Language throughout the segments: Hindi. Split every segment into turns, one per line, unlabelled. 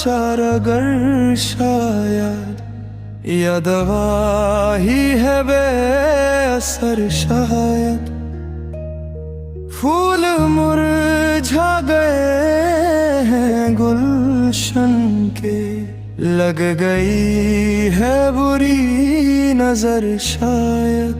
लाचार अगर शायद, या दवा ही है बेअसर शायद। फूल मुरझा गए हैं गुलशन के, लग गई है बुरी नजर शायद।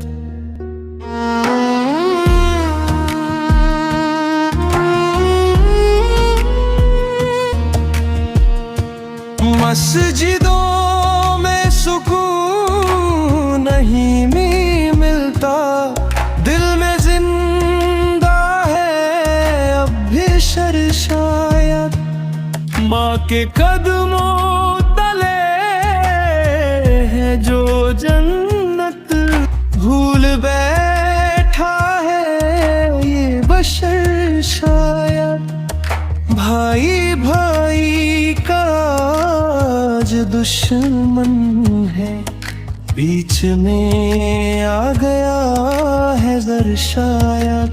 मस्जिदों में सुकून नहीं मिलता, दिल में जिंदा है अब भी शर शायद। माँ के कदमों तले है जो जन्नत, भूल बैठा है ये बशर शायद। भाई भाई का आज दुश्मन है, बीच में आ गया है जर शायद।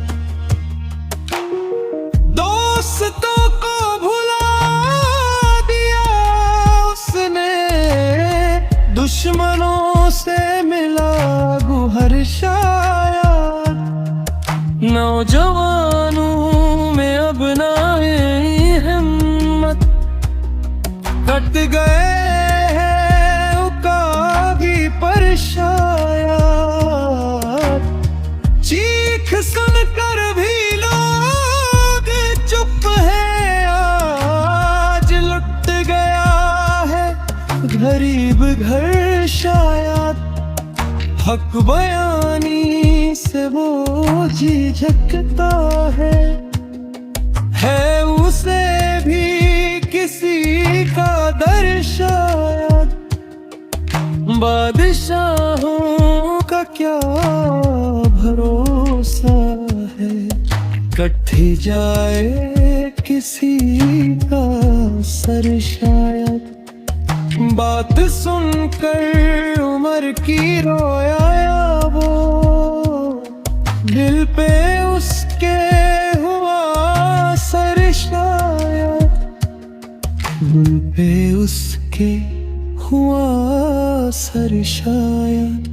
दोस्तों को भुला दिया उसने, दुश्मनों से मिला गुहर शायद। नौजवानों में अब नाए हिम्मत, कट गए हैं उकाबी पर शायद। चीख सुनकर भी लोग चुप हैं, आज लुट गया है गरीब घर शायद। हक बयानी से वो झिझकता है उसे भी किसी का दर शायद। बादशाहों का क्या भरोसा है, कट जाए किसी का सर शायद। बात सुनकर उमर की रोया वो, दिल पे उसके हुआ सर शायद। दिल पे उसके हुआ सर शायद।